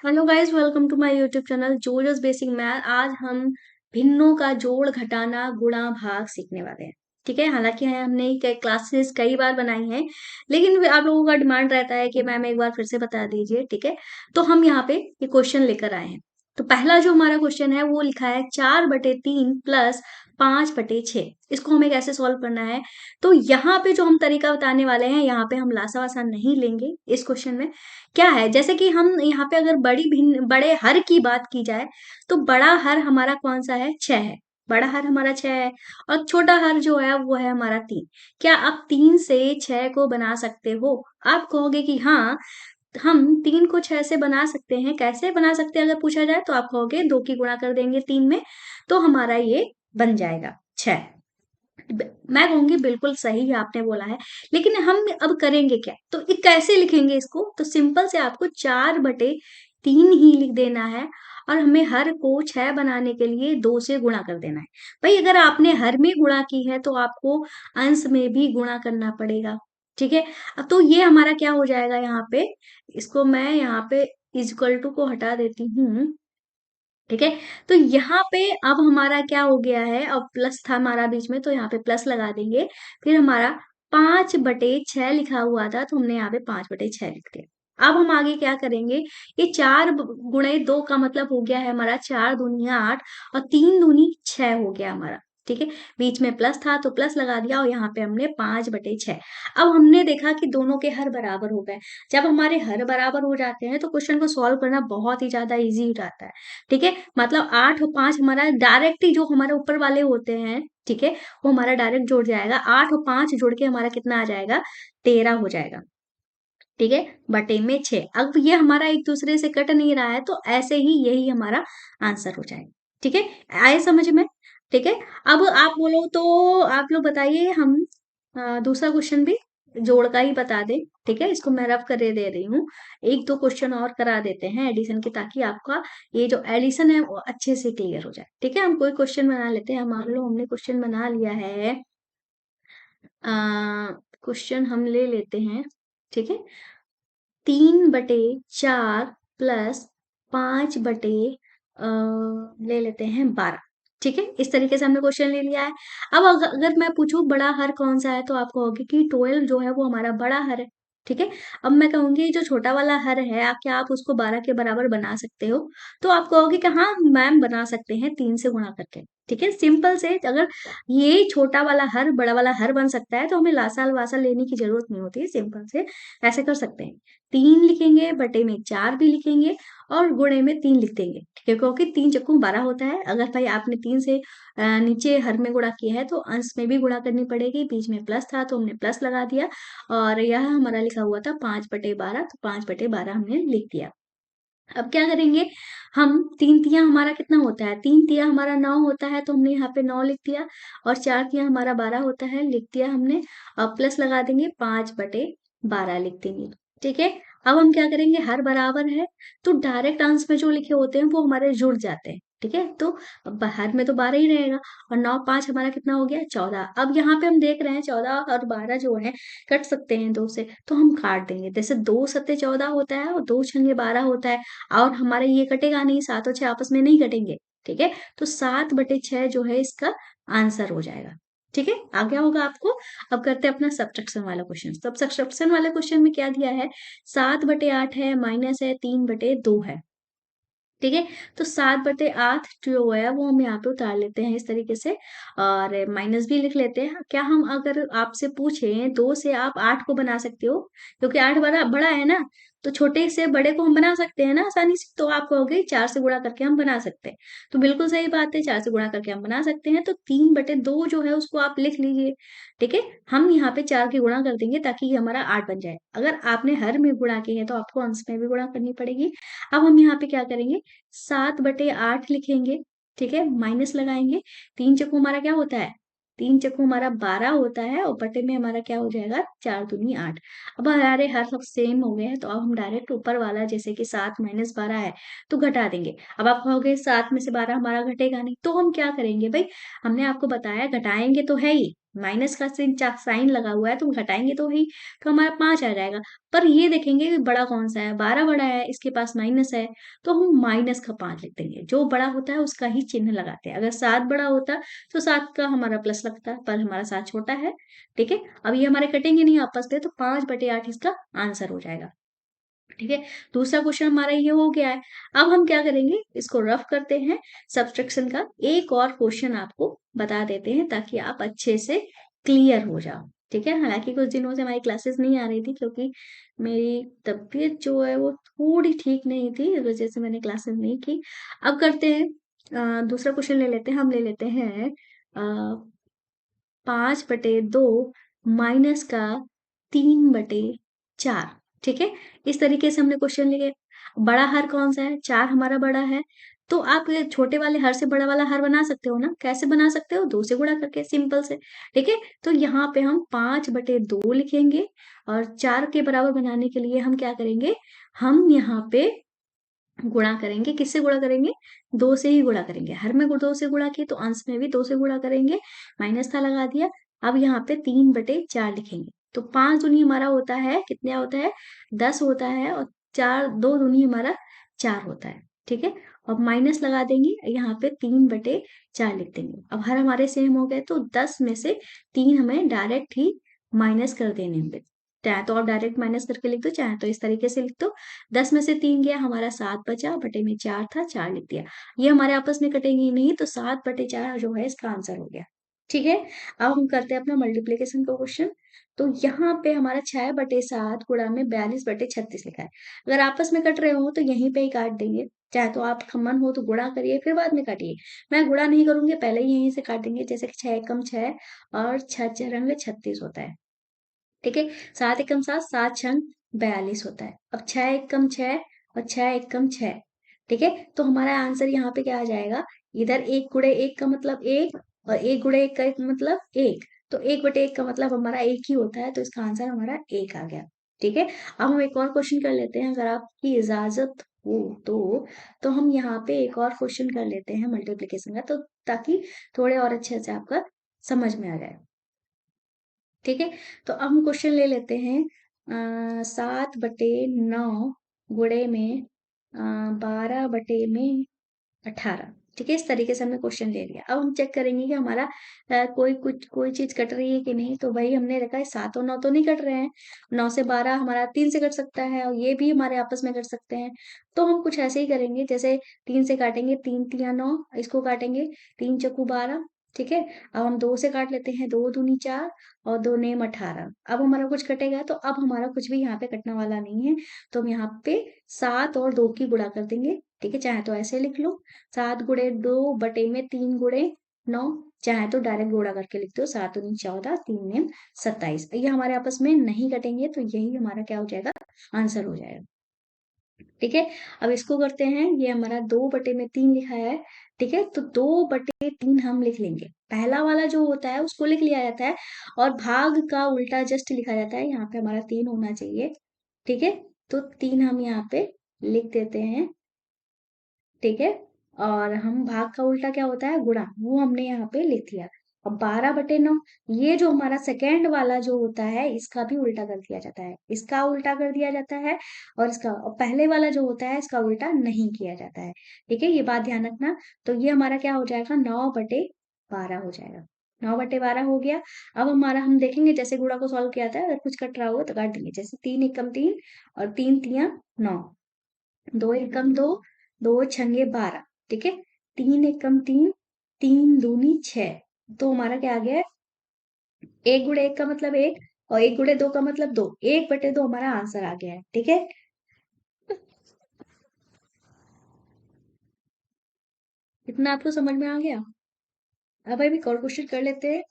Hello guys, welcome to my YouTube channel Jojo's basic math. आज हम भिन्नों का जोड़ घटाना गुणा भाग सीखने वाले हैं। ठीक है, हालांकि हमने कई क्लासेस कई बार बनाई हैं, लेकिन आप लोगों का डिमांड रहता है कि मैम एक बार फिर से बता दीजिए। ठीक है, तो हम यहाँ पे ये क्वेश्चन लेकर आए हैं। तो पहला जो हमारा क्वेश्चन है वो लिखा है 4/3 प्लस 5/6। इसको हमें कैसे सॉल्व करना है। तो यहाँ पे जो हम तरीका बताने वाले हैं, यहाँ पे हम लासा वासा नहीं लेंगे। इस क्वेश्चन में क्या है, जैसे कि हम यहाँ पे अगर बड़े हर की बात की जाए, तो बड़ा हर हमारा कौन सा है, 6 है। बड़ा हर हमारा 6 है और छोटा हर जो है वो है हमारा 3। क्या आप 3 से 6 को बना सकते हो? आप कहोगे कि हाँ, हम 3 को 6 से बना सकते हैं। कैसे बना सकते हैं अगर पूछा जाए, तो आप कहोगे 2 की गुणा कर देंगे 3 में, तो हमारा ये बन जाएगा 6। मैं कहूंगी बिल्कुल सही आपने बोला है। लेकिन हम अब करेंगे क्या, तो ये कैसे लिखेंगे इसको? तो सिंपल से आपको 4/3 ही लिख देना है और हमें हर को 6 बनाने के लिए 2 से गुणा कर देना है। भाई, अगर आपने हर में गुणा की है तो आपको अंश में भी गुणा करना पड़ेगा। ठीक है, अब तो ये हमारा क्या हो जाएगा यहाँ पे, इसको मैं यहाँ पे इजक्वल टू को हटा देती हूँ। ठीक है, तो यहाँ पे अब हमारा क्या हो गया है, अब प्लस था हमारा बीच में, तो यहाँ पे प्लस लगा देंगे। फिर हमारा 5/6 लिखा हुआ था, तो हमने यहाँ पे 5/6 लिख दिया। अब हम आगे क्या करेंगे, ये 4 × 2 का मतलब हो गया है हमारा 4 दूनी 8 और 3 दूनी 6 हो गया हमारा। ठीक है, बीच में प्लस था तो प्लस लगा दिया और यहाँ पे हमने 5/6। अब हमने देखा कि दोनों के हर बराबर हो गए। जब हमारे हर बराबर हो जाते हैं तो क्वेश्चन को सॉल्व करना बहुत ही ज्यादा इजी हो जाता है। ठीक है, मतलब 8 और 5 हमारा डायरेक्ट ही जो हमारे ऊपर वाले होते हैं, ठीक है, वो हमारा डायरेक्ट जुड़ जाएगा। 8 और 5 जुड़ के हमारा कितना आ जाएगा, 13 हो जाएगा। ठीक है, बटे में 6। अब ये हमारा एक दूसरे से कट नहीं रहा है, तो ऐसे ही यही हमारा आंसर हो जाएगा। ठीक है, आए समझ में? ठीक है, अब आप बोलो तो आप लोग बताइए, हम दूसरा क्वेश्चन भी जोड़ का ही बता दें। ठीक है, इसको मैं रफ करे दे रही हूँ। एक दो क्वेश्चन और करा देते हैं एडिशन के, ताकि आपका ये जो एडिशन है वो अच्छे से क्लियर हो जाए। ठीक है, हम कोई क्वेश्चन बना लेते हैं। मान लो हमने क्वेश्चन बना लिया है, क्वेश्चन हम ले लेते हैं। ठीक है, 3/4 प्लस 5 ले लेते हैं 12। ठीक है, इस तरीके से हमने क्वेश्चन ले लिया है। अब अगर मैं पूछूं बड़ा हर कौन सा है, तो आप कहोगे कि 12 जो है वो हमारा बड़ा हर है। ठीक है, अब मैं कहूंगी जो छोटा वाला हर है, क्या आप उसको 12 के बराबर बना सकते हो? तो आप कहोगे कि हाँ मैम, बना सकते हैं 3 से गुणा करके। ठीक है, सिंपल से अगर ये छोटा वाला हर बड़ा वाला हर बन सकता है, तो हमें लासाल वासाल लेने की जरूरत नहीं होती है। सिंपल से ऐसे कर सकते हैं। 3 लिखेंगे, बटे में 4 भी लिखेंगे और गुणे में 3 लिख देंगे। ठीक है, क्योंकि 3 × 12 होता है। अगर भाई आपने 3 से नीचे हर में गुणा किया है, तो अंश में भी गुणा करनी पड़ेगी। बीच में प्लस था तो हमने प्लस लगा दिया और यह हमारा लिखा हुआ था 5/12, तो 5/12 हमने लिख दिया। अब क्या करेंगे, हम 3 तिया हमारा कितना होता है, 3 तिया हमारा 9 होता है, तो हमने यहाँ पे 9 लिख दिया। और 4 तिया हमारा 12 होता है, लिख दिया हमने। अब प्लस लगा देंगे, 5/12 लिख देंगे। ठीक है, अब हम क्या करेंगे, हर बराबर है तो डायरेक्ट अंश में जो लिखे होते हैं वो हमारे जुड़ जाते हैं। ठीक है, तो हर में तो 12 ही रहेगा और 9 × 5 हमारा कितना हो गया, 14। अब यहाँ पे हम देख रहे हैं 14 और 12 जो है कट सकते हैं 2 से, तो हम काट देंगे। जैसे 2×7 = 14 होता है और 2×6 = 12 होता है। और हमारे ये कटेगा नहीं, 7 और 6 आपस में नहीं कटेंगे। ठीक है, तो 7/6 जो है इसका आंसर हो जाएगा। ठीक है, आ गया होगा आपको। अब करते हैं अपना सब्ट्रैक्शन वाला क्वेश्चन। तो सब्ट्रैक्शन वाले क्वेश्चन में क्या दिया है, 7/8 है, माइनस है, 3/2 है। ठीक है, तो 7/8 जो है वो हम यहाँ पे उतार लेते हैं इस तरीके से और माइनस भी लिख लेते हैं। क्या हम अगर आपसे पूछें 2 से आप 8 को बना सकते हो, क्योंकि 8 बड़ा बड़ा है ना, तो छोटे से बड़े को हम बना सकते हैं ना आसानी से। तो आप कहोगे 4 से गुणा करके हम बना सकते हैं। तो बिल्कुल सही बात है, 4 से गुणा करके हम बना सकते हैं। तो 3/2 जो है उसको आप लिख लीजिए। ठीक है, हम यहाँ पे 4 की गुणा कर देंगे ताकि ये हमारा 8 बन जाए। अगर आपने हर में गुणा की है तो आपको अंश में भी गुणा करनी पड़ेगी। अब हम यहाँ पे क्या करेंगे, 7/8 लिखेंगे। ठीक है, माइनस लगाएंगे। 3 × 4 हमारा क्या होता है, 3 × 4 हमारा 12 होता है और बटे में हमारा क्या हो जाएगा, 4 दूनी 8। अब हमारे हर सब सेम हो गए हैं, तो अब हम डायरेक्ट ऊपर वाला जैसे कि 7 - 12 है तो घटा देंगे। अब आप कहोगे 7 में से 12 हमारा घटेगा नहीं, तो हम क्या करेंगे भाई, हमने आपको बताया घटाएंगे तो है ही, माइनस का साइन लगा हुआ है तो घटाएंगे तो ही तो हमारा 5 आ जाएगा। पर ये देखेंगे कि बड़ा कौन सा है, 12 बड़ा है, इसके पास माइनस है, तो हम माइनस का 5 लिख देंगे। जो बड़ा होता है उसका ही चिन्ह लगाते हैं। अगर 7 बड़ा होता तो 7 का हमारा प्लस लगता, पर हमारा 7 छोटा है। ठीक है, अब ये हमारे कटेंगे नहीं आपस में, तो 5/8 इसका आंसर हो जाएगा। ठीक है, दूसरा क्वेश्चन हमारा ये हो गया है। अब हम क्या करेंगे, इसको रफ करते हैं। सब्सट्रैक्शन का एक और क्वेश्चन आपको बता देते हैं ताकि आप अच्छे से क्लियर हो जाओ। ठीक है, हालांकि कुछ दिनों से हमारी क्लासेस नहीं आ रही थी क्योंकि मेरी तबीयत जो है वो थोड़ी ठीक नहीं थी, इस वजह से मैंने क्लासेस नहीं की। अब करते हैं दूसरा क्वेश्चन ले लेते हैं। हम ले लेते हैं 5/2 माइनस का 3/4। ठीक है, इस तरीके से हमने क्वेश्चन लिए। बड़ा हर कौन सा है, 4 हमारा बड़ा है। तो आप ये छोटे वाले हर से बड़ा वाला हर बना सकते हो ना, कैसे बना सकते हो, 2 से गुणा करके, सिंपल से। ठीक है, तो यहाँ पे हम 5/2 लिखेंगे और 4 के बराबर बनाने के लिए हम क्या करेंगे, हम यहाँ पे गुणा करेंगे। किससे गुणा करेंगे, 2 से ही गुणा करेंगे। हर में 2 से गुणा किए तो अंश में भी 2 से गुणा करेंगे। माइनस था लगा दिया। अब यहाँ पे 3/4 लिखेंगे। तो 5 दूनी हमारा होता है, कितना होता है, 10 होता है, और 4 2 दूनी हमारा 4 होता है। ठीक है, अब माइनस लगा देंगे, यहाँ पे 3/4 लिख देंगे। अब हर हमारे सेम हो गए तो 10 में से 3 हमें डायरेक्ट ही माइनस कर देने होंगे। चाहे तो आप डायरेक्ट माइनस करके लिख दो, चाहे तो इस तरीके से लिख दो। 10 में से 3 गया, हमारा 7 बचा, बटे में 4 था, 4 लिख दिया। ये हमारे आपस में कटेंगे ही नहीं, तो 7/4 जो है इसका आंसर हो गया। ठीक है, अब हम करते हैं अपना मल्टीप्लीकेशन का क्वेश्चन। तो यहाँ पे हमारा 6/7 गुणा में 42/36 लिखा है। अगर आपस में कट रहे हो तो यहीं पे ही काट देंगे। चाहे तो आप मन हो तो गुणा करिए फिर बाद में काटिए। मैं गुणा नहीं करूंगी, पहले ही यहीं से काट देंगे। जैसे कि 6 एकम 6 और 6 6 36 होता है। ठीक है, 7 एकम 7, 7 छंग 42 होता है। अब 6 एकम 6 और 6 एकम 6। ठीक है, तो हमारा आंसर यहाँ पे क्या आ जाएगा, इधर 1 गुणे 1 का मतलब 1, और 1 गुणे 1 का मतलब 1। तो 1/1 का मतलब हमारा 1 ही होता है, तो इसका आंसर हमारा 1 आ गया। ठीक है, अब हम एक और क्वेश्चन कर लेते हैं, अगर आपकी इजाजत हो तो हम यहाँ पे एक और क्वेश्चन कर लेते हैं मल्टीप्लीकेशन का, तो ताकि थोड़े और अच्छे से आपका समझ में आ जाए। ठीक है, तो अब हम क्वेश्चन ले लेते हैं 7/9 गुणे में 12/18। ठीक है, इस तरीके से हमने क्वेश्चन ले लिया। अब हम चेक करेंगे कि हमारा कोई चीज कट रही है कि नहीं। तो वही हमने रखा है, 7 और 9 तो नहीं कट रहे हैं। 9 से 12 हमारा 3 से कट सकता है, और ये भी हमारे आपस में कट सकते हैं। तो हम कुछ ऐसे ही करेंगे, जैसे 3 से काटेंगे, 3 तिया 9, इसको काटेंगे, 3 चौकू 12। ठीक है, अब हम 2 से काट लेते हैं, 2 दूनी 4 और 2 नेम 18। अब हमारा कुछ कटेगा, तो अब हमारा कुछ भी यहाँ पे कटने वाला नहीं है। तो हम यहाँ पे 7 और 2 की गुणा कर देंगे। ठीक है, चाहे तो ऐसे लिख लो, 7 गुणे 2 बटे में 3 गुणे 9। चाहे तो डायरेक्ट गुणा करके लिख दो, 7 दूनी 14, 3 नेम 27। ये हमारे आपस में नहीं कटेंगे, तो यही हमारा क्या हो जाएगा, आंसर हो जाएगा। ठीक है, अब इसको करते हैं, ये हमारा 2/3 लिखा है। ठीक है, तो 2/3 हम लिख लेंगे। पहला वाला जो होता है उसको लिख लिया जाता है, और भाग का उल्टा जस्ट लिखा जाता है। यहाँ पे हमारा 3 होना चाहिए। ठीक है, तो 3 हम यहाँ पे लिख देते हैं। ठीक है, और हम भाग का उल्टा क्या होता है, गुणा, वो हमने यहाँ पे लिख दिया। अब 12/9, ये जो हमारा सेकेंड वाला जो होता है इसका भी उल्टा कर दिया जाता है, इसका उल्टा कर दिया जाता है, और इसका, और पहले वाला जो होता है इसका उल्टा नहीं किया जाता है। ठीक है, ये बात ध्यान रखना। तो ये हमारा क्या हो जाएगा, 9/12 हो जाएगा। 9/12 हो गया। अब हमारा हम देखेंगे, जैसे गुणा को सॉल्व किया था, अगर कुछ कट रहा होगा तो काट देंगे। जैसे 3 एकम 3 और 3 तिया 9, 2 एकम 2, 2 छंगे 12। ठीक है, 3 एकम 3, 3 दूनी 6। तो हमारा क्या आ गया है, 1 गुणे 1 का मतलब 1, और 1 गुणे 2 का मतलब 2। 1/2 हमारा आंसर आ गया है। ठीक है, इतना आपको समझ में आ गया। अब अभी और क्वेश्चन कर लेते हैं।